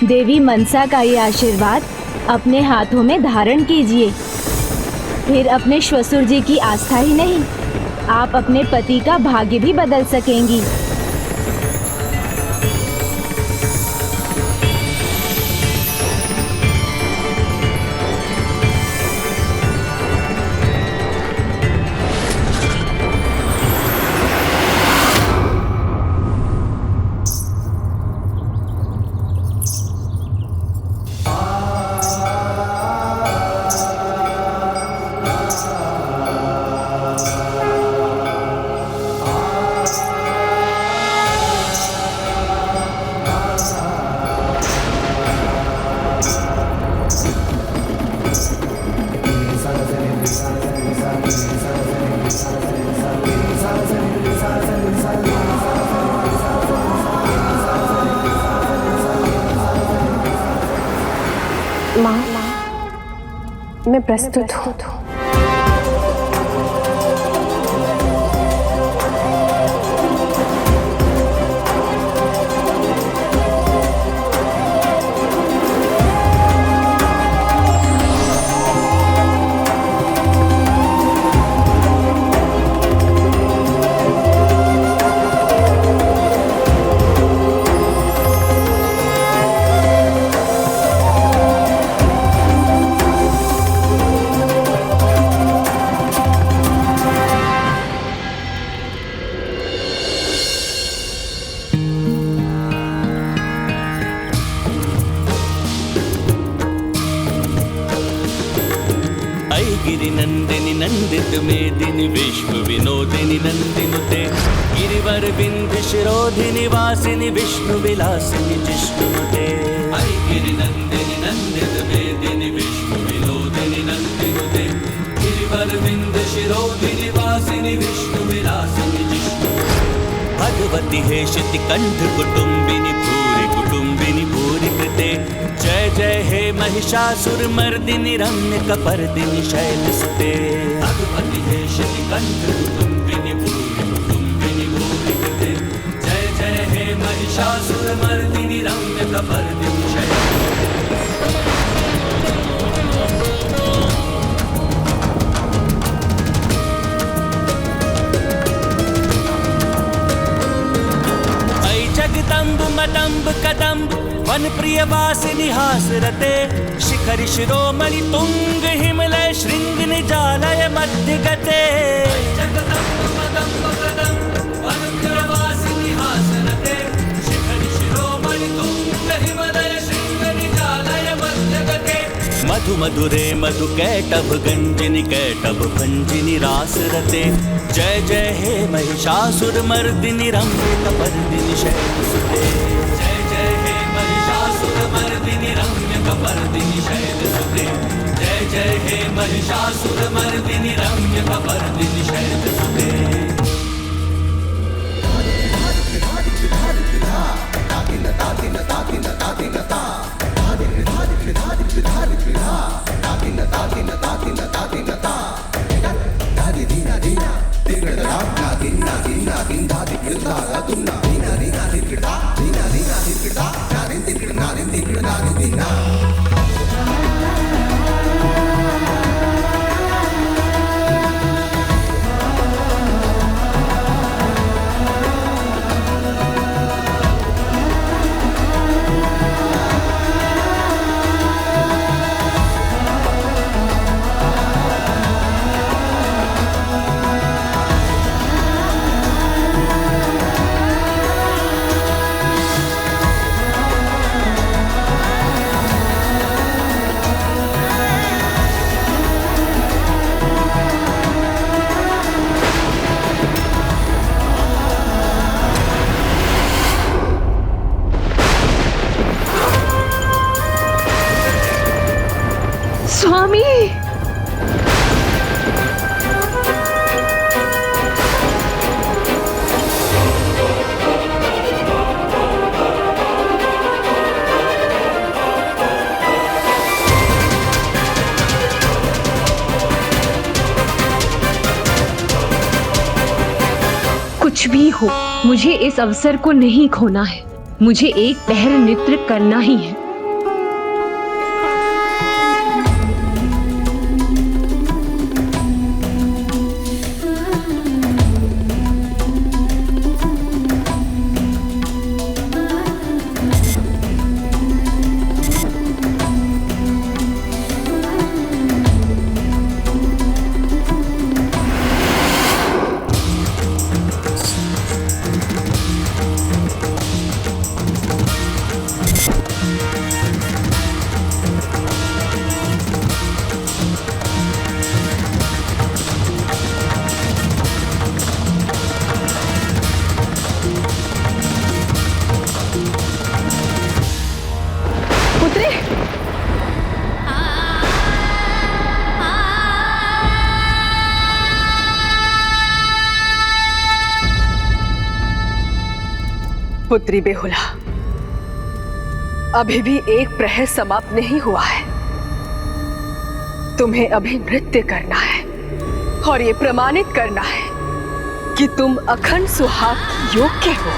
देवी मनसा का ये आशीर्वाद अपने हाथों में धारण कीजिए। फिर अपने श्वशुर जी की आस्था ही नहीं, आप अपने पति का भाग्य भी बदल सकेंगी। माँ, मैं प्रस्तुत हूँ। गिरिनंदिनी नंदित मेदिनी विश्व विनोदिनी नंदिनुते गिरिवर विंध्य शिरोधिनी वासिनी विष्णु विलासिनी जिष्णुनुते। गिरिनंदिनी नंदित मेदिनी विश्व विनोदिनी नंदिनुते गिरिवर विंध्य शिरोधिनी वासिनी विष्णु विलासिनी जिष्णु। भगवती हेशिति कंठ कुटुंबिनी भूरि कुटुंबिनी भूरि कृते जय जय हे महिषासुर मर्दिनी रम्य कपर्दिनी शैलसुते। भगवती हेशिति कंठ कुटुंबिनी भूरि कुटुंबिनी भूरि कृते जय जय हे महिषासुर मर्दिनी रम्य कपर्दिनी शैलसुते। जगदम्ब मदम्ब कदम्ब वन प्रिय वासिनी हासरते शिखरि शिरोमणि तुंग हिमलय शृंग निजालय मध्य गते। जगदम्ब मदम्ब कदम्ब वन प्रिय वासिनी हासरते शिखरि शिरोमणि तुंग हिमलय शृंग निजालय मध्य गते। मधु मधुरे मधु कैटभ गंजिनी कैटभ भंजिनी रासरते जय जय हे महिषासुर मर्दिनी रम्य कपर्दिनी शैलसुते। जय जय हे महिषासुर मर्दिनी रम्य कपर्दिनी शैलसुते। जय जय हे महिषासुर मर्दिनी रम्य कपर्दिनी शैलसुते। स्वामी, कुछ भी हो, मुझे इस अवसर को नहीं खोना है। मुझे एक पहर नृत्य करना ही है। पुत्री बेहुला, अभी भी एक प्रहर समाप्त नहीं हुआ है। तुम्हें अभी नृत्य करना है और ये प्रमाणित करना है कि तुम अखंड सुहाग के योग्य हो।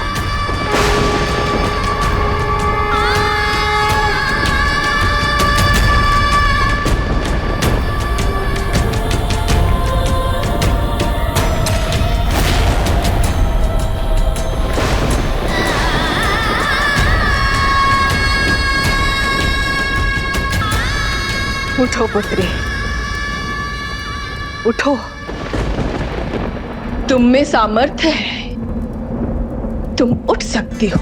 उठो पुत्री, उठो। तुम में सामर्थ्य है, तुम उठ सकती हो।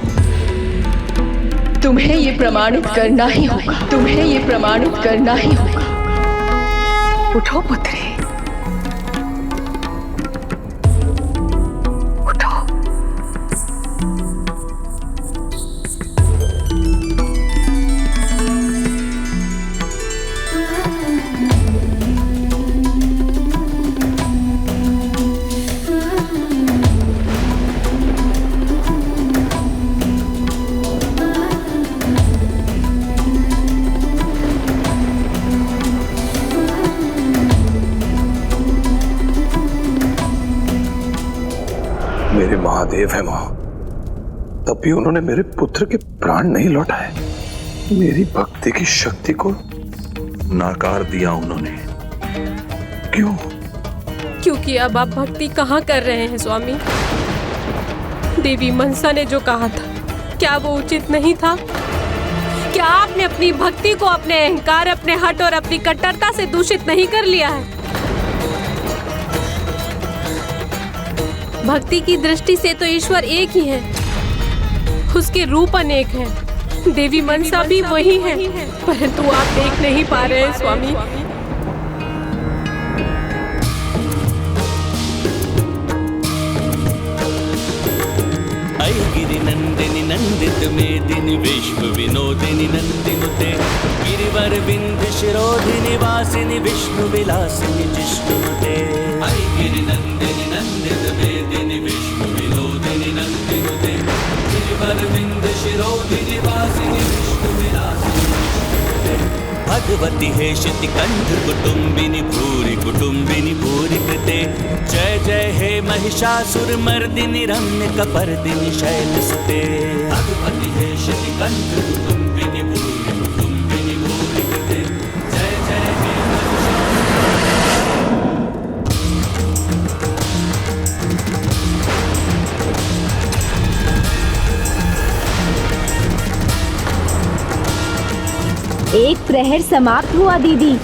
तुम्हें ये प्रमाणित करना ही होगा, तुम्हें ये प्रमाणित करना ही होगा। उठो पुत्री, उठो। मेरे महादेव है मां, तब भी उन्होंने मेरे पुत्र के प्राण नहीं लौटाए। मेरी भक्ति की शक्ति को नाकार दिया उन्होंने। क्यों? क्योंकि अब आप भक्ति कहाँ कर रहे हैं स्वामी? देवी मनसा ने जो कहा था, क्या वो उचित नहीं था? क्या आपने अपनी भक्ति को अपने अहंकार, अपने हठ और अपनी कट्टरता से दूषित नहीं कर लिया है? भक्ति की दृष्टि से तो ईश्वर एक ही है, उसके रूप अनेक हैं। देवी मनसा भी वही है, परंतु आप देख नहीं पा रहे हैं स्वामी। गिरि नंदिनी नंदित मेदिनी विश्व विनोदिनी नंदिनुते गिरिवर विंध्य शिरोधिनी वासिनी विष्णु विलासिनी जिष्णुते। गिरि नंदिनी नंदित मेदिनी विश्व विनोदिनी नंदिनुते गिरिवर विंध्य शिरोधिनी वासिनी विष्णु विलासिनी जिष्णुते। भगवती हेशिति कंठ कुटुंबिनी भूरि कुटुंबिनी भूरि कृते जय जय हे महिषासुर मर्दिनी रम्य कपर्दिनी शैलसुते। भगवती हेशिति कंठ कुटुंबिनी भूरि कुटुंबिनी भूरि कृते जय जय हे एक प्रहर समाप्त हुआ दीदी।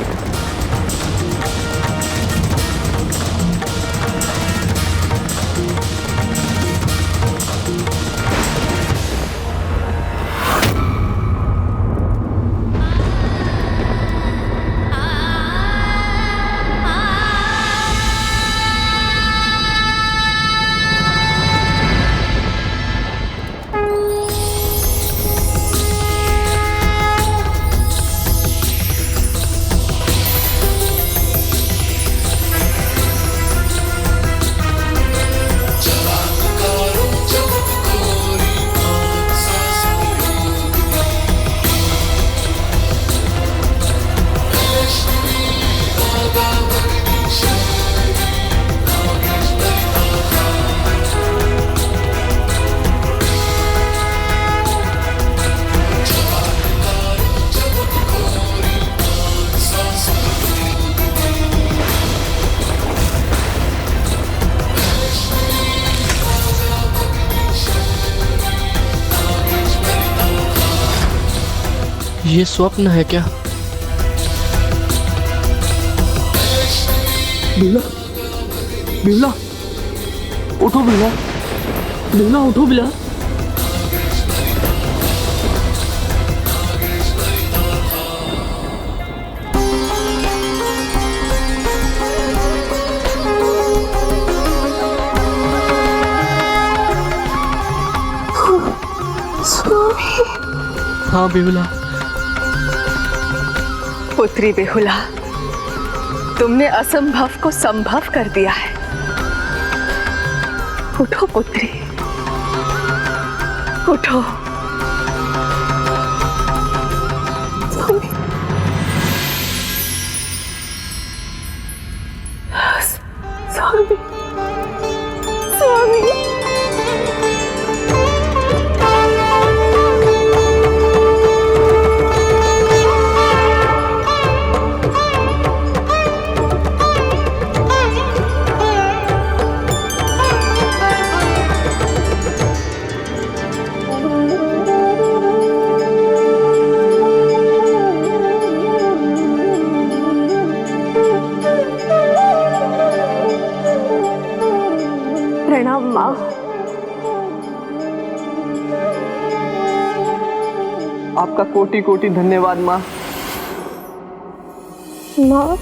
ये स्वप्न है क्या? बिमला, बिमला, उठो बिमला, बिमला उठो बिमला। हाँ बेहुला। पुत्री बेहुला, तुमने असंभव को संभव कर दिया है। उठो पुत्री, उठो। स्वामी, स्वामी, प्रणाम माँ। आपका कोटि कोटि धन्यवाद माँ। माँ,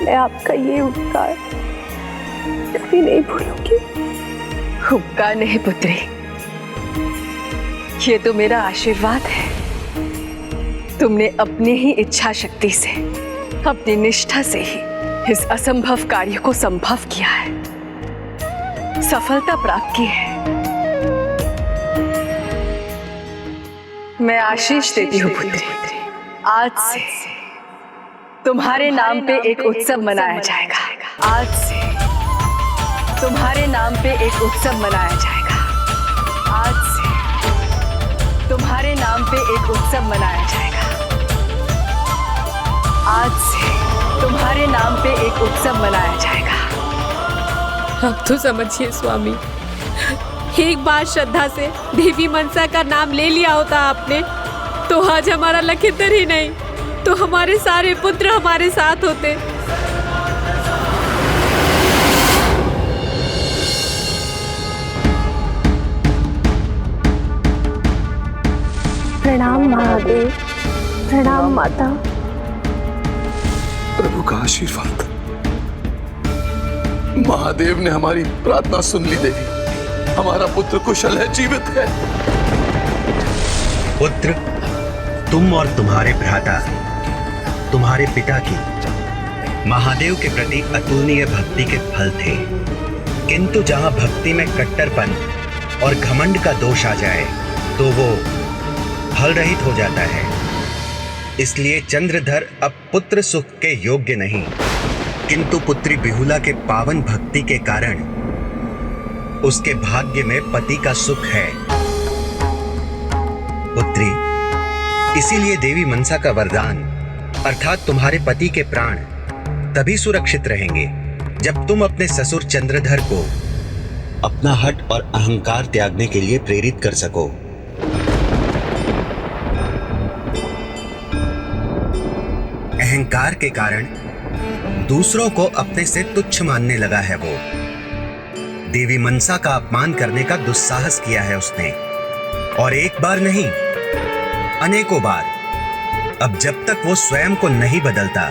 मैं आपका ये उपकार कभी नहीं भूलूंगी। उपकार नहीं पुत्री, ये तो मेरा आशीर्वाद है। तुमने अपनी ही इच्छा शक्ति से, अपनी निष्ठा से ही इस असंभव कार्य को संभव किया है, सफलता प्राप्त की है। मैं आशीष देती हूँ पुत्री। आज से तुम्हारे नाम पे एक उत्सव मनाया जाएगा। आज से तुम्हारे नाम पे एक उत्सव मनाया जाएगा। आज से तुम्हारे नाम पे एक उत्सव मनाया जाएगा। आज से तुम्हारे नाम पे एक उत्सव मनाया जाएगा। अब तो समझिए स्वामी, एक बार श्रद्धा से देवी मनसा का नाम ले लिया होता आपने, तो आज हमारा लखींदर ही नहीं तो हमारे सारे पुत्र हमारे साथ होते। प्रणाम महादेव, प्रणाम माता। प्रभु का आशीर्वाद। महादेव ने हमारी प्रार्थना सुन ली देवी। हमारा पुत्र कुशल है, जीवित है। पुत्र, तुम और तुम्हारे भ्राता तुम्हारे पिता की महादेव के प्रति अतुलनीय भक्ति के फल थे, किंतु जहां भक्ति में कट्टरपन और घमंड का दोष आ जाए तो वो फल रहित हो जाता है। इसलिए चंद्रधर अब पुत्र सुख के योग्य नहीं, किंतु पुत्री बिहुला के पावन भक्ति के कारण उसके भाग्य में पति का सुख है। पुत्री, इसीलिए देवी मनसा का वरदान अर्थात तुम्हारे पति के प्राण तभी सुरक्षित रहेंगे जब तुम अपने ससुर चंद्रधर को अपना हठ और अहंकार त्यागने के लिए प्रेरित कर सको। अहंकार के कारण दूसरों को अपने से तुच्छ मानने लगा है वो। देवी मनसा का अपमान करने का दुस्साहस किया है उसने, और एक बार नहीं अनेकों बार। अब जब तक वो स्वयं को नहीं बदलता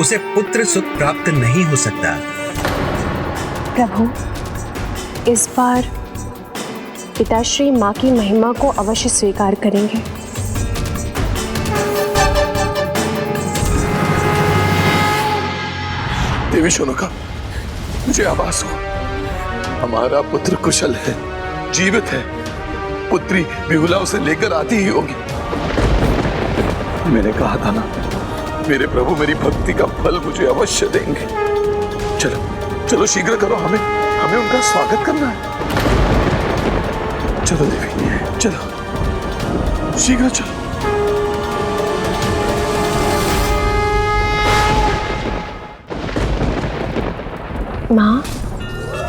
उसे पुत्र सुख प्राप्त नहीं हो सकता। प्रभु, इस बार पिताश्री माँ की महिमा को अवश्य स्वीकार करेंगे। देवी शोनका, मुझे आभास हो हमारा पुत्र कुशल है, जीवित है। पुत्री बिहुला उसे लेकर आती ही होगी। मैंने कहा था ना, मेरे प्रभु मेरी भक्ति का फल मुझे अवश्य देंगे। चलो चलो शीघ्र करो, हमें उनका स्वागत करना है। चलो देवी, चलो शीघ्र चलो। माँ,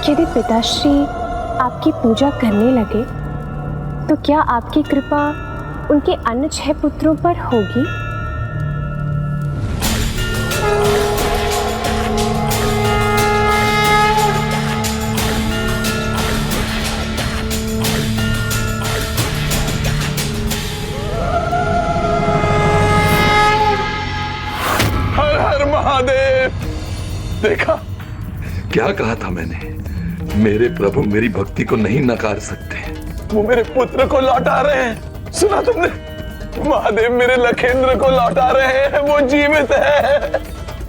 यदि पिताश्री आपकी पूजा करने लगे तो क्या आपकी कृपा उनके अन्य 6 पुत्रों पर होगी? हर हर महादेव। देखा, क्या कहा था मैंने? मेरे प्रभु मेरी भक्ति को नहीं नकार सकते। वो मेरे पुत्र को लौटा रहे हैं। सुना तुमने? महादेव मेरे लखेंद्र को लौटा रहे हैं, वो जीवित है।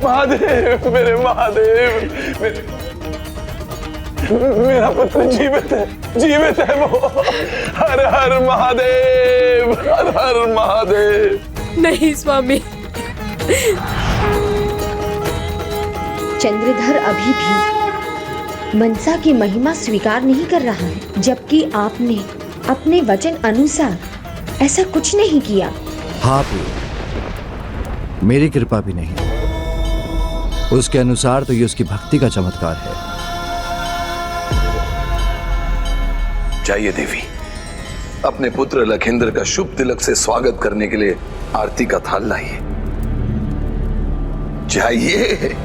महादेव, मेरे महादेव, मेरे मेरा पुत्र जीवित है वो। हर हर महादेव, हर हर महादेव। नहीं स्वामी, चंद्रधर अभी भी मनसा की महिमा स्वीकार नहीं कर रहा है, जबकि आपने अपने वचन अनुसार ऐसा कुछ नहीं किया। हाँ प्रिय, मेरी कृपा भी नहीं, उसके अनुसार तो ये उसकी भक्ति का चमत्कार है। जाइए देवी, अपने पुत्र लखेंद्र का शुभ तिलक से स्वागत करने के लिए आरती का थाल लाइए। जाइए।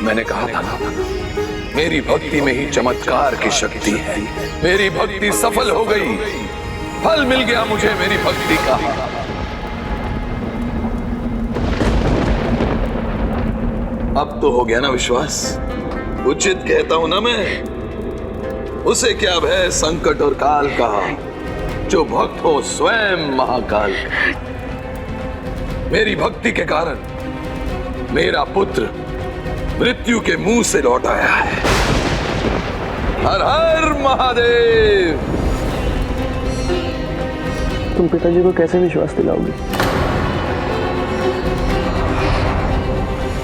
मैंने कहा था ना, मेरी भक्ति में ही चमत्कार की शक्ति है। मेरी भक्ति सफल हो गई, फल मिल गया मुझे मेरी भक्ति का। अब तो हो गया ना विश्वास? उचित कहता हूं ना मैं। उसे क्या भय संकट और काल का, जो भक्त हो स्वयं महाकाल का। मेरी भक्ति के कारण मेरा पुत्र मृत्यु के मुंह से लौट आया है। हर हर महादेव। तुम पिताजी को कैसे विश्वास दिलाओगी?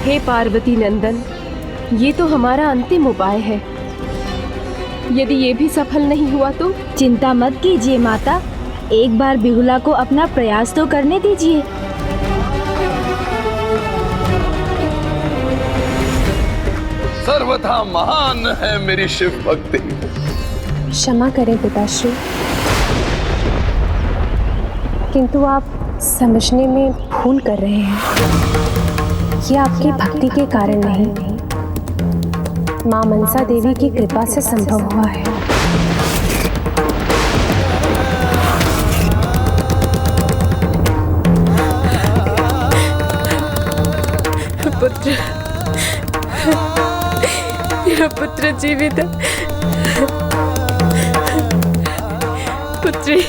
हे पार्वती नंदन, ये तो हमारा अंतिम उपाय है। यदि ये भी सफल नहीं हुआ तो? चिंता मत कीजिए माता, एक बार बिहुला को अपना प्रयास तो करने दीजिए। सर्वथा महान है मेरी शिव भक्ति। क्षमा करें पिताश्री, किंतु आप समझने में भूल कर रहे हैं। ये आपकी भक्ति के कारण नहीं, माँ मनसा देवी की कृपा से संभव हुआ है। पुत्र, मेरा पुत्र जीवित है। पुत्री,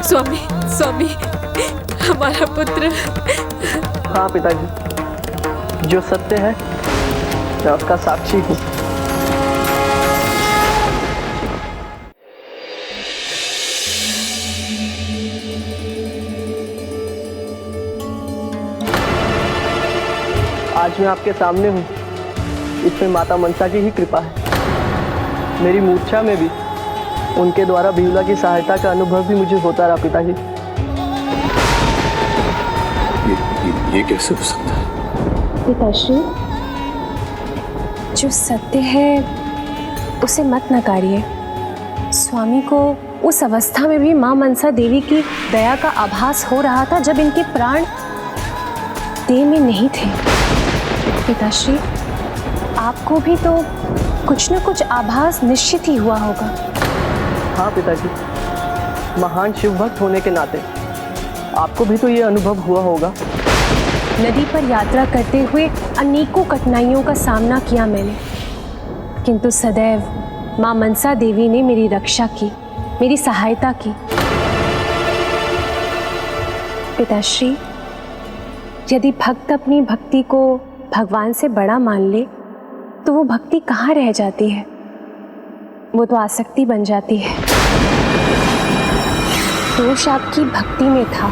स्वामी, स्वामी, हमारा पुत्र। हाँ पिताजी, जो सत्य है मैं उसका साक्षी हूँ। आज मैं आपके सामने हूँ, इसमें माता मनसा की ही कृपा है। मेरी मूर्छा में भी उनके द्वारा बिहुला की सहायता का अनुभव भी मुझे होता रहा पिताजी। ये कैसे हो सकता है? पिताश्री, जो सत्य है उसे मत नकारिए। स्वामी को उस अवस्था में भी माँ मनसा देवी की दया का आभास हो रहा था जब इनके प्राण देह में नहीं थे। पिताश्री, आपको भी तो कुछ न कुछ आभास निश्चित ही हुआ होगा। हाँ पिताजी, महान शिव भक्त होने के नाते आपको भी तो ये अनुभव हुआ होगा। नदी पर यात्रा करते हुए अनेकों कठिनाइयों का सामना किया मैंने, किंतु सदैव माँ मनसा देवी ने मेरी रक्षा की, मेरी सहायता की। पिताश्री, यदि भक्त अपनी भक्ति को भगवान से बड़ा मान ले तो वो भक्ति कहाँ रह जाती है, वो तो आसक्ति बन जाती है। दोष आपकी भक्ति में था,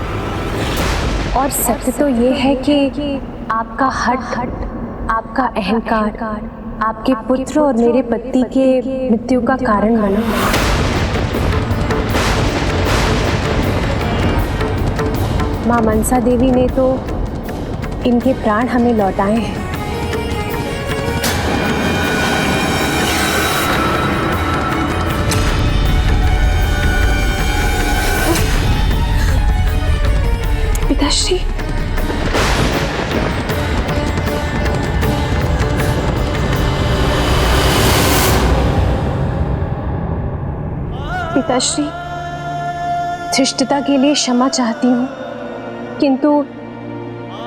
और सत्य तो ये है कि आपका हठ, आपका अहंकार आपके पुत्र और मेरे पति के मृत्यु का कारण बना। माँ मनसा देवी ने तो इनके प्राण हमें लौटाए हैं। पिताश्री, पिताश्री, धृष्टता के लिए क्षमा चाहती हूँ, किंतु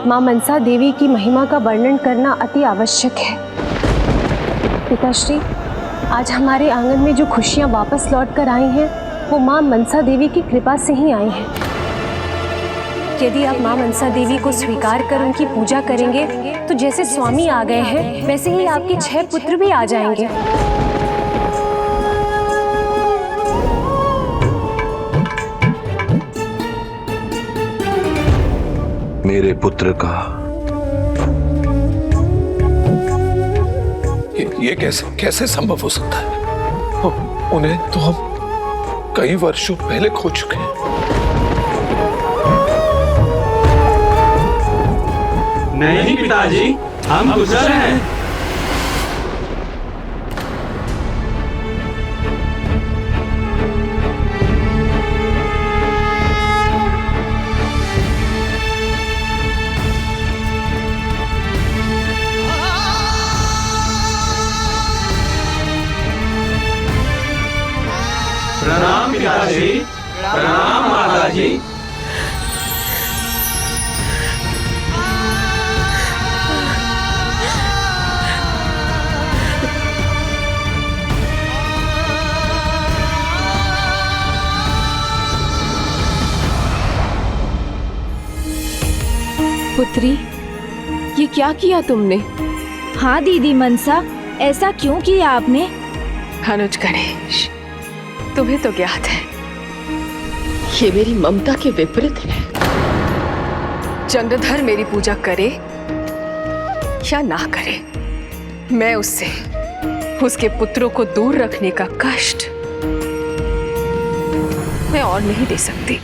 माँ मनसा देवी की महिमा का वर्णन करना अति आवश्यक है। पिताश्री, आज हमारे आंगन में जो खुशियाँ वापस लौट कर आई हैं, वो माँ मनसा देवी की कृपा से ही आई हैं। यदि आप माँ मनसा देवी को स्वीकार कर उनकी पूजा करेंगे तो जैसे स्वामी आ गए हैं वैसे ही आपके 6 पुत्र भी आ जाएंगे। मेरे पुत्र का ये कैसे संभव हो सकता है? उन्हें तो हम कई वर्षों पहले खो चुके हैं। नहीं पिताजी, हम गुजर हैं। प्रणाम पिताजी, प्रणाम माताजी। पुत्री, ये क्या किया तुमने? हाँ दीदी मनसा, ऐसा क्यों किया आपने? अनुज गणेश, तुम्हें तो ज्ञात है ये मेरी ममता के विपरीत है। चंद्रधर मेरी पूजा करे या ना करे, मैं उससे उसके पुत्रों को दूर रखने का कष्ट मैं और नहीं दे सकती।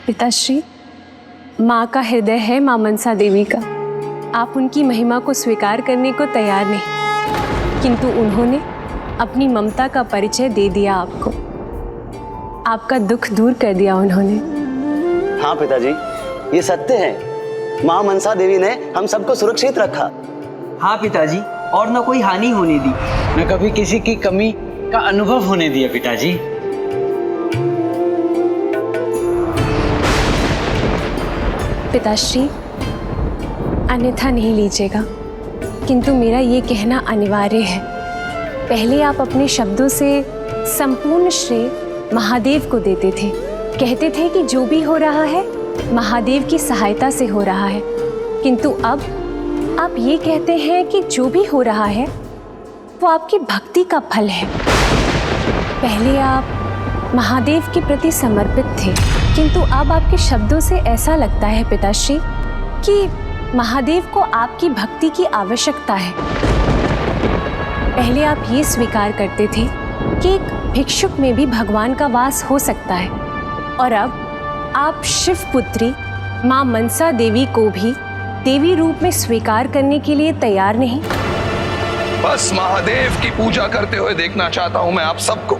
पिताश्री, माँ का हृदय है माँ मनसा देवी का। आप उनकी महिमा को स्वीकार करने को तैयार नहीं, किंतु उन्होंने अपनी ममता का परिचय दे दिया आपको। आपका दुख दूर कर दिया उन्होंने। हाँ पिताजी, ये सत्य है। माँ मनसा देवी ने हम सबको सुरक्षित रखा। हाँ पिताजी, और न कोई हानि होने दी, न कभी किसी की कमी का अनुभव होने दिया पिताजी। पिताश्री, अन्यथा नहीं लीजिएगा, किंतु मेरा ये कहना अनिवार्य है। पहले आप अपने शब्दों से संपूर्ण श्रेय महादेव को देते थे। कहते थे कि जो भी हो रहा है महादेव की सहायता से हो रहा है, किंतु अब आप ये कहते हैं कि जो भी हो रहा है वो आपकी भक्ति का फल है। पहले आप महादेव के प्रति समर्पित थे, किंतु अब आपके शब्दों से ऐसा लगता है पिताश्री कि महादेव को आपकी भक्ति की आवश्यकता है। पहले आप ये स्वीकार करते थे कि एक भिक्षुक में भी भगवान का वास हो सकता है, और अब आप शिव पुत्री माँ मनसा देवी को भी देवी रूप में स्वीकार करने के लिए तैयार नहीं। बस महादेव की पूजा करते हुए देखना चाहता हूं मैं आप सबको,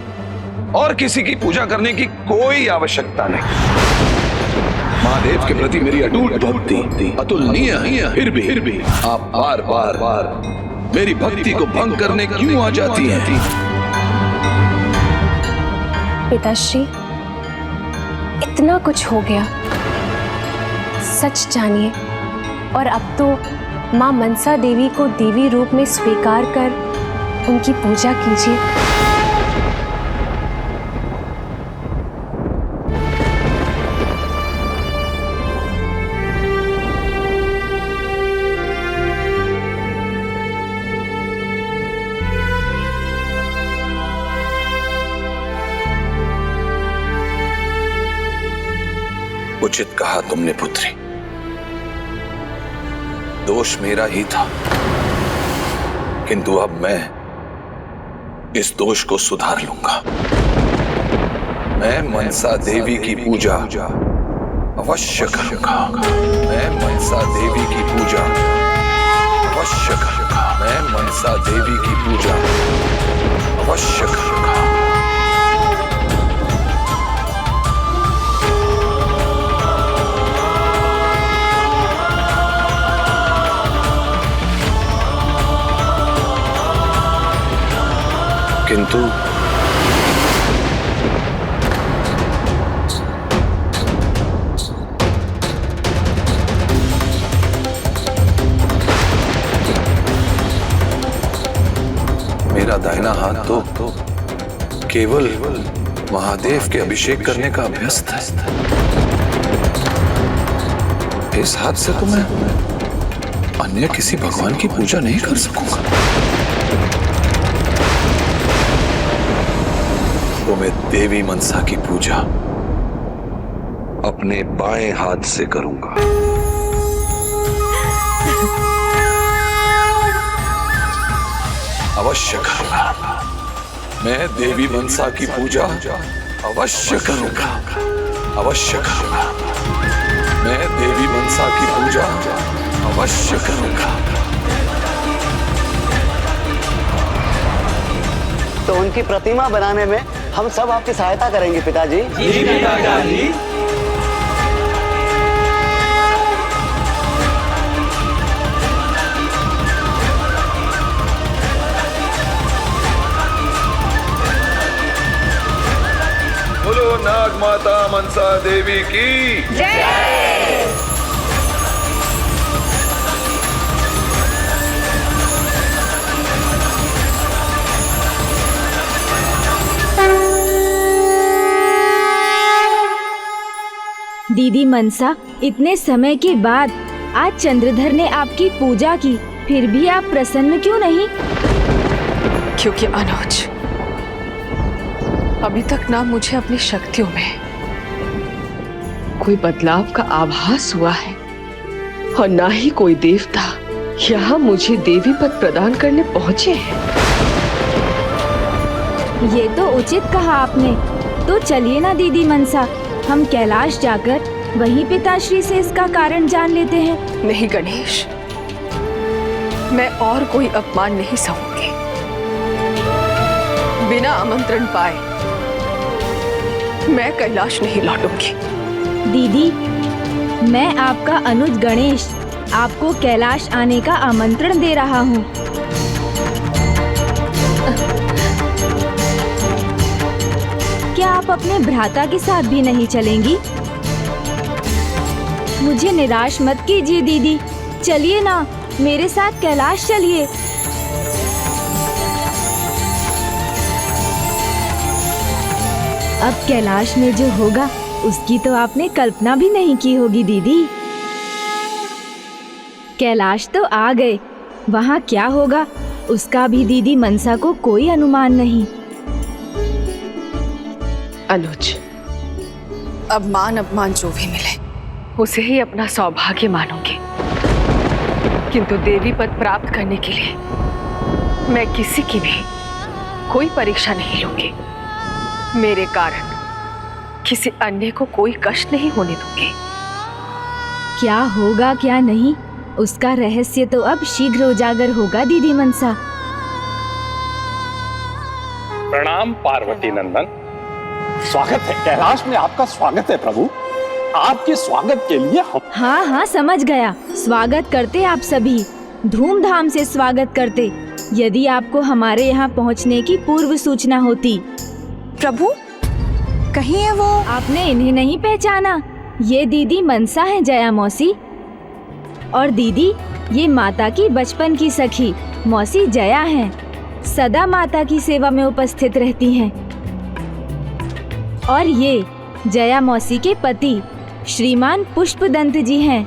और किसी की पूजा करने की कोई आवश्यकता नहीं। महादेव के प्रति मेरी अटूट भक्ति अतुलनीय है, फिर भी आप बार बार मेरी भक्ति को भंग करने क्यों आ जाती हैं? पिताश्री, इतना कुछ हो गया, सच जानिए, और अब तो माँ मनसा देवी को देवी रूप में स्वीकार कर उनकी पूजा कीजिए। उचित कहा तुमने पुत्री, दोष मेरा ही था, किंतु अब मैं इस दोष को सुधार लूंगा। मैं मनसा देवी की पूजा अवश्य करूंगा। मैं मनसा देवी की पूजा अवश्य करूंगा। मैं मनसा देवी की पूजा अवश्य करूंगा। हाथ तो केवल महादेव के अभिषेक करने का अभ्यस्त है। इस हाथ से तो मैं अन्य किसी भगवान की पूजा नहीं कर सकूंगा। तो मैं देवी मनसा की पूजा अपने बाएं हाथ से करूंगा। अवश्य करूंगा। मैं देवी मनसा की पूजा अवश्य करूंगा। अवश्य करूंगा। मैं देवी मनसा की पूजा अवश्य करूंगा। तो उनकी प्रतिमा बनाने में हम सब आपकी सहायता करेंगे पिताजी। जी पिताजी। बोलो नाग माता मनसा देवी की जय। दीदी मनसा, इतने समय के बाद आज चंद्रधर ने आपकी पूजा की, फिर भी आप प्रसन्न क्यों नहीं? क्योंकि अनुज, अभी तक ना मुझे अपनी शक्तियों में कोई बदलाव का आभास हुआ है और ना ही कोई देवता यहाँ मुझे देवी पद प्रदान करने पहुंचे हैं। ये तो उचित कहा आपने। तो चलिए ना दीदी मनसा, हम कैलाश जाकर वहीं पिताश्री से इसका कारण जान लेते हैं। नहीं गणेश, मैं और कोई अपमान नहीं सहूंगी। बिना आमंत्रण पाए मैं कैलाश नहीं लौटूंगी। दीदी, मैं आपका अनुज गणेश आपको कैलाश आने का आमंत्रण दे रहा हूँ। क्या आप अपने भ्राता के साथ भी नहीं चलेंगी? मुझे निराश मत कीजिए दीदी, चलिए ना मेरे साथ कैलाश चलिए। अब कैलाश में जो होगा उसकी तो आपने कल्पना भी नहीं की होगी दीदी। कैलाश तो आ गए, वहाँ क्या होगा उसका भी दीदी मनसा को कोई अनुमान नहीं। अनुज, अब मान अपमान जो भी मिले उसे ही अपना सौभाग्य मानूंगी, किंतु देवी पद प्राप्त करने के लिए मैं किसी की भी कोई परीक्षा नहीं लूंगी। मेरे कारण किसी अन्य को कोई कष्ट नहीं होने दूंगी। क्या होगा क्या नहीं उसका रहस्य तो अब शीघ्र उजागर होगा दीदी मनसा। प्रणाम पार्वती नंदन, स्वागत है कैलाश में। आपका स्वागत है प्रभु। आपके स्वागत के लिए हम हाँ हाँ समझ गया, स्वागत करते आप सभी, धूमधाम से स्वागत करते। यदि आपको हमारे यहाँ पहुँचने की पूर्व सूचना होती। प्रभु, कहीं है वो? आपने इन्हें नहीं पहचाना? ये दीदी मनसा है जया मौसी, और दीदी ये माता की बचपन की सखी मौसी जया हैं। सदा माता की सेवा में उपस्थित रहती हैं। और ये जया मौसी के पति श्रीमान पुष्पदंत जी हैं।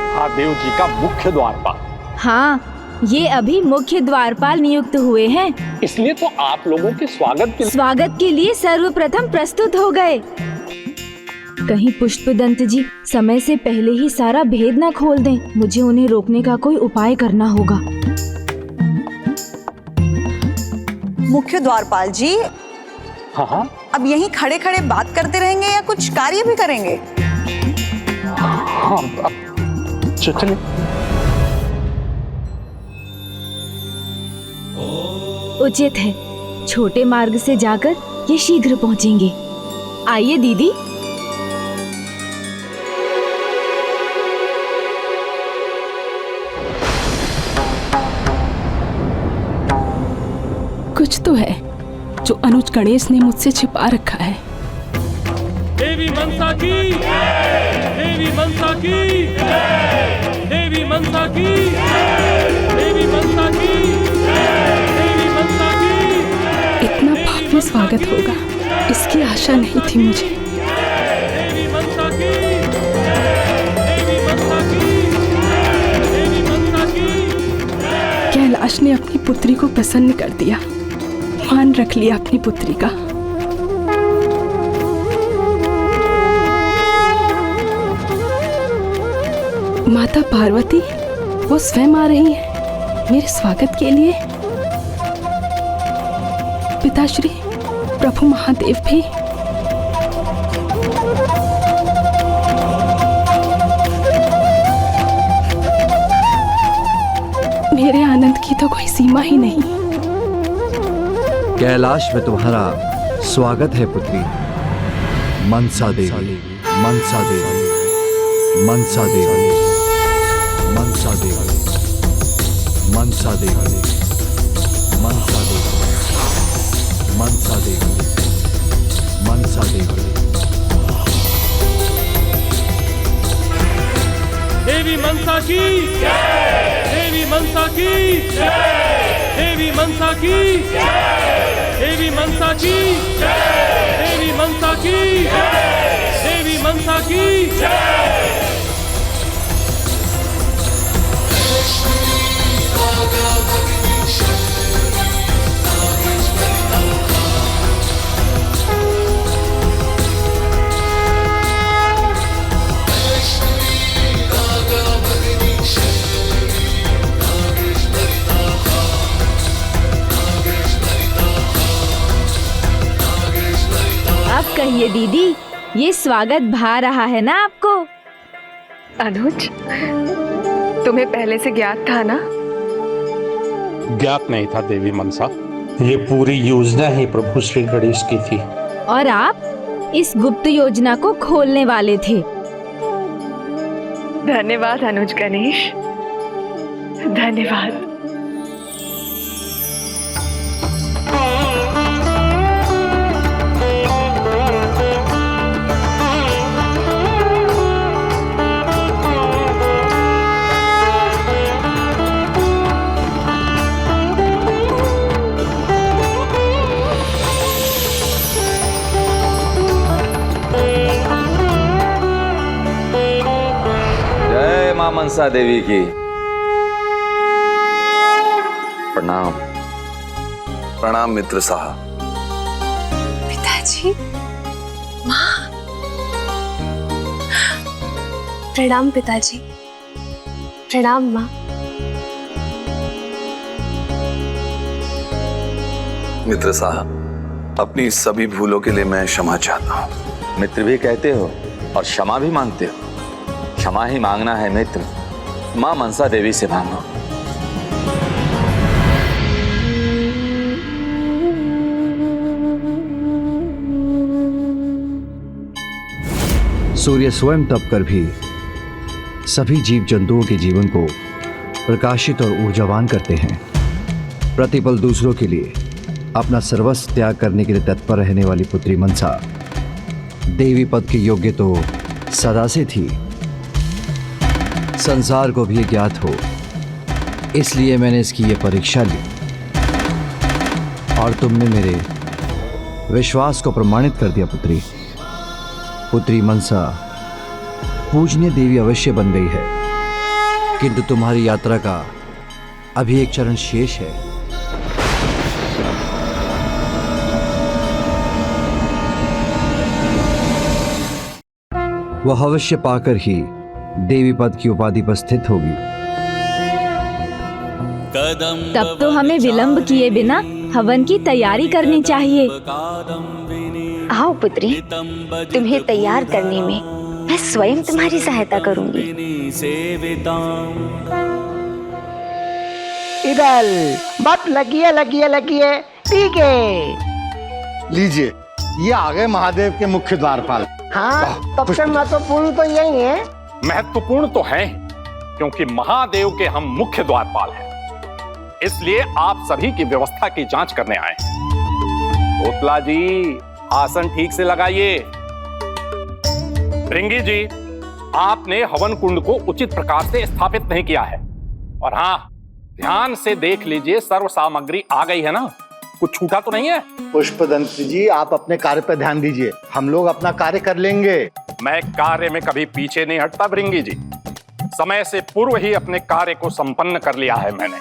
महादेव जी का मुख्य द्वारपाल। हाँ, ये अभी मुख्य द्वारपाल नियुक्त हुए हैं, इसलिए तो आप लोगों के स्वागत के लिए सर्वप्रथम प्रस्तुत हो गए। कहीं पुष्पदंत जी समय से पहले ही सारा भेद न खोल दें। मुझे उन्हें रोकने का कोई उपाय करना होगा। मुख्य द्वारपाल जी, हाँ, अब यहीं खड़े खड़े बात करते रहेंगे या कुछ कार्य भी करेंगे? हाँ, चलिए। उचित है, छोटे मार्ग से जाकर ये शीघ्र पहुंचेंगे। आइए दीदी। कुछ तो है जो अनुज गणेश ने मुझसे छिपा रखा है। देवी मनसा की, देवी मनसा की, देवी मनसा की, देवी मनसा की। मेरे स्वागत होगा, इसकी आशा नहीं थी मुझे। कैलाश ने अपनी पुत्री को प्रसन्न कर दिया, मान रख लिया अपनी पुत्री का। माता पार्वती वो स्वयं आ रही है मेरे स्वागत के लिए। पिताश्री प्रभु महादेव भी। मेरे आनंद की तो कोई सीमा ही नहीं। कैलाश में तुम्हारा स्वागत है पुत्री मनसा देवी, मनसा देवी, मनसा देवी, मनसा देवी, मनसा देवी, मनसा देवी, मनसा देवी, मनसा देवी। देवी मनसा की जय, देवी मनसा की जय, देवी मनसा की जय, देवी मनसा की जय, देवी मनसा की जय, देवी मनसा की जय। अब कहिए दीदी, ये स्वागत भा रहा है ना आपको? अनुज, तुम्हें पहले से ज्ञात था ना? ज्ञात नहीं था देवी मनसा, ये पूरी योजना ही प्रभु श्री गणेश की थी। और आप इस गुप्त योजना को खोलने वाले थे। धन्यवाद अनुज गणेश, धन्यवाद। मां मनसा देवी की प्रणाम। प्रणाम मित्र साहब। पिताजी, माँ। प्रणाम पिताजी, प्रणाम माँ। मित्र साहब, अपनी सभी भूलों के लिए मैं क्षमा चाहता हूँ। मित्र भी कहते हो और क्षमा भी मांगते हो। क्षमा ही मांगना है मित्र, मां मनसा देवी से मांगो। सूर्य स्वयं तप कर भी सभी जीव जंतुओं के जीवन को प्रकाशित और ऊर्जावान करते हैं। प्रतिपल दूसरों के लिए अपना सर्वस्व त्याग करने के लिए तत्पर रहने वाली पुत्री मनसा देवी पद के योग्य तो सदा से थी। संसार को भी ज्ञात हो, इसलिए मैंने इसकी ये परीक्षा ली और तुमने मेरे विश्वास को प्रमाणित कर दिया। पुत्री पुत्री मनसा पूजनीय देवी अवश्य बन गई है, किंतु तुम्हारी यात्रा का अभी एक चरण शेष है। वह अवश्य पाकर ही देवी पद की उपाधि पर स्थित होगी। तब तो हमें विलंब किए बिना हवन की तैयारी करनी चाहिए। आओ पुत्री, तुम्हें तैयार करने में मैं स्वयं तुम्हारी सहायता करूंगी। इधर मत लगिए लगिए लगिए, ठीक है। लीजिए, ये आ गए महादेव के मुख्य द्वारपाल। हाँ, सबसे महत्वपूर्ण तो यही है। महत्वपूर्ण तो है, क्योंकि महादेव के हम मुख्य द्वारपाल हैं, इसलिए आप सभी की व्यवस्था की जांच करने आए। कोतला जी, आसन ठीक से लगाइए। भृंगी जी, आपने हवन कुंड को उचित प्रकार से स्थापित नहीं किया है। और हाँ, ध्यान से देख लीजिए, सर्व सामग्री आ गई है ना? कुछ छूटा तो नहीं है? पुष्पदंत जी, आप अपने कार्य पर ध्यान दीजिए, हम लोग अपना कार्य कर लेंगे। मैं कार्य में कभी पीछे नहीं हटता भृंगी जी। समय से पूर्व ही अपने कार्य को संपन्न कर लिया है मैंने।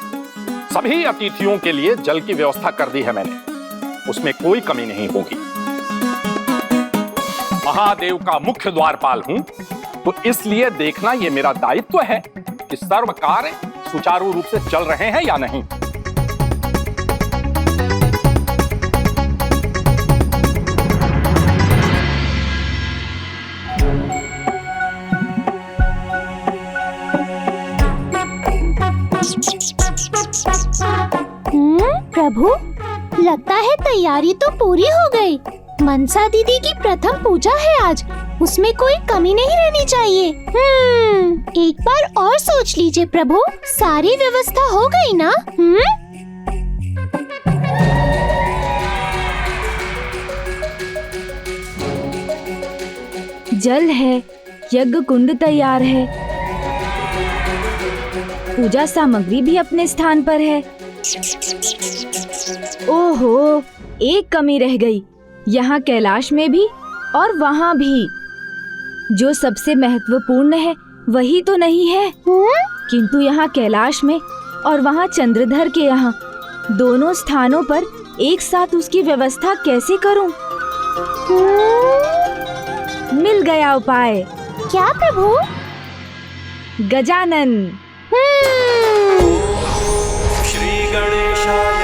सभी अतिथियों के लिए जल की व्यवस्था कर दी है मैंने, उसमें कोई कमी नहीं होगी। महादेव का मुख्य द्वारपाल हूं, तो इसलिए देखना ये मेरा दायित्व है कि सर्व कार्य सुचारू रूप से चल रहे हैं या नहीं। प्रभु, लगता है तैयारी तो पूरी हो गई। मनसा दीदी की प्रथम पूजा है आज, उसमें कोई कमी नहीं रहनी चाहिए। एक बार और सोच लीजिए प्रभु, सारी व्यवस्था हो गई ना? जल है, यज्ञ कुंड तैयार है, पूजा सामग्री भी अपने स्थान पर है। ओहो, एक कमी रह गई, यहाँ कैलाश में भी और वहाँ भी। जो सबसे महत्वपूर्ण है वही तो नहीं है, किंतु यहाँ कैलाश में और वहाँ चंद्रधर के यहाँ दोनों स्थानों पर एक साथ उसकी व्यवस्था कैसे करूं? मिल गया उपाय। क्या प्रभु? गजानन। श्री गणेशाय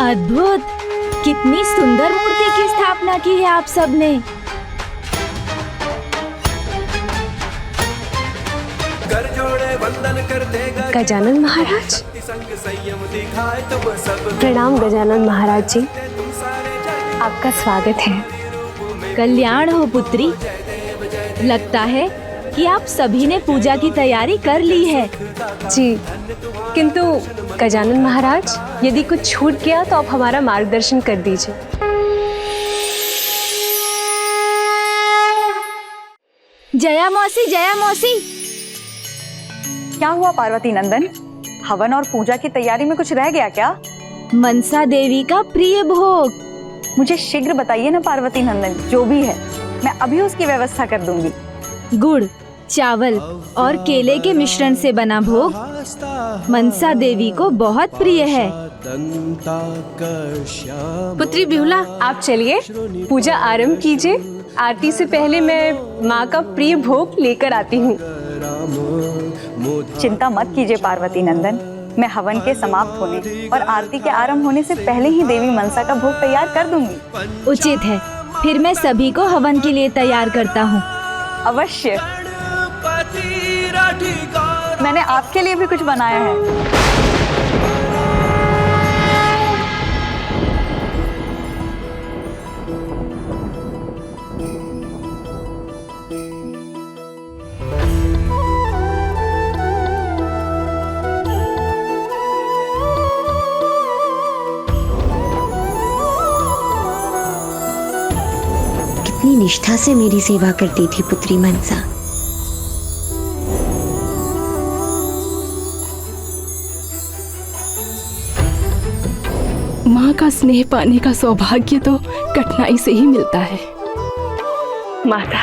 अद्भुत, कितनी सुंदर मूर्ति की स्थापना की है आप सबने। गजानन महाराज, प्रणाम गजानन महाराज जी, आपका स्वागत है। कल्याण हो पुत्री। लगता है कि आप सभी ने पूजा की तैयारी कर ली है। जी, किंतु गजानन महाराज, यदि कुछ छूट गया तो आप हमारा मार्गदर्शन कर दीजिए। जया मौसी, जया मौसी। क्या हुआ पार्वती नंदन? हवन और पूजा की तैयारी में कुछ रह गया क्या? मनसा देवी का प्रिय भोग। मुझे शीघ्र बताइए ना पार्वती नंदन, जो भी है मैं अभी उसकी व्यवस्था कर दूंगी। गुड़, चावल और केले के मिश्रण से बना भोग मनसा देवी को बहुत प्रिय है। पुत्री बिहुला, आप चलिए पूजा आरंभ कीजिए। आरती से पहले मैं माँ का प्रिय भोग लेकर आती हूँ। चिंता मत कीजिए पार्वती नंदन, मैं हवन के समाप्त होने और आरती के आरंभ होने से पहले ही देवी मनसा का भोग तैयार कर दूंगी। उचित है, फिर मैं सभी को हवन के लिए तैयार करता हूँ। अवश्य। मैंने आपके लिए भी कुछ बनाया है। कितनी निष्ठा से मेरी सेवा करती थी पुत्री मनसा। माँ का स्नेह पाने का सौभाग्य तो कठिनाई से ही मिलता है। माता,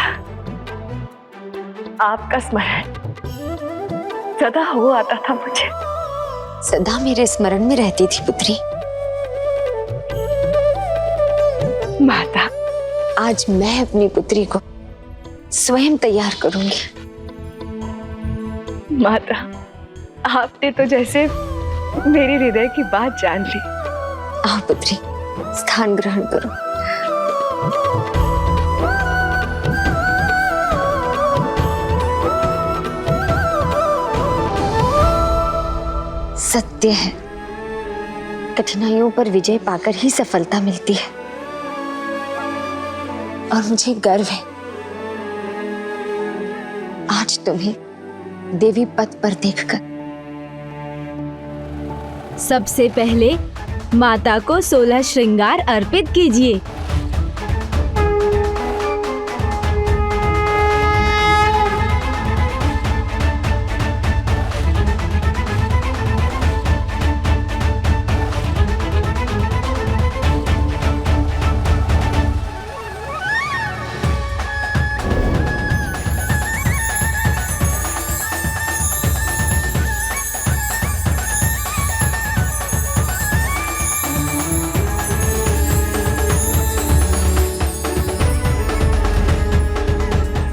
आपका स्मरण सदा हो आता था मुझे। सदा मेरे स्मरण में रहती थी पुत्री। माता, आज मैं अपनी पुत्री को स्वयं तैयार करूंगी। माता, आपने तो जैसे मेरी हृदय की बात जान ली। आओ पुत्री, स्थान ग्रहण करो। सत्य है, कठिनाइयों पर विजय पाकर ही सफलता मिलती है, और मुझे गर्व है आज तुम्हें देवी पद पर देखकर। सबसे पहले माता को 16 श्रृंगार अर्पित कीजिए।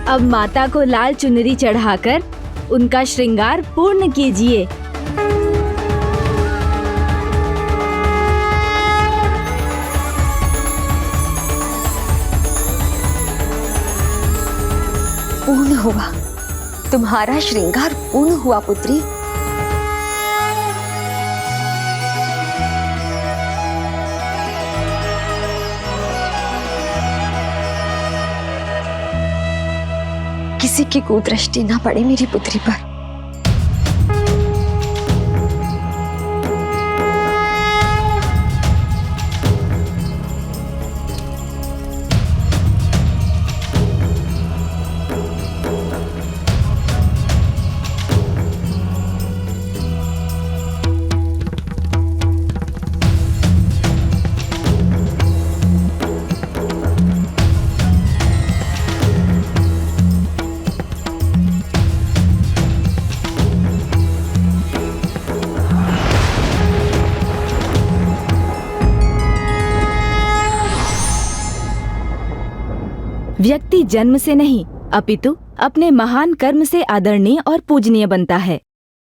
अब माता को लाल चुनरी चढ़ाकर उनका श्रृंगार पूर्ण कीजिए। पूर्ण हुआ, तुम्हारा श्रृंगार पूर्ण हुआ पुत्री। किसी की कुदृष्टि ना पड़े मेरी पुत्री पर। व्यक्ति जन्म से नहीं अपितु अपने महान कर्म से आदरणीय और पूजनीय बनता है।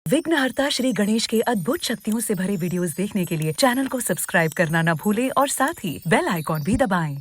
विघ्नहर्ता श्री गणेश के अद्भुत शक्तियों से भरे वीडियोस देखने के लिए चैनल को सब्सक्राइब करना न भूलें और साथ ही बेल आइकॉन भी दबाएं।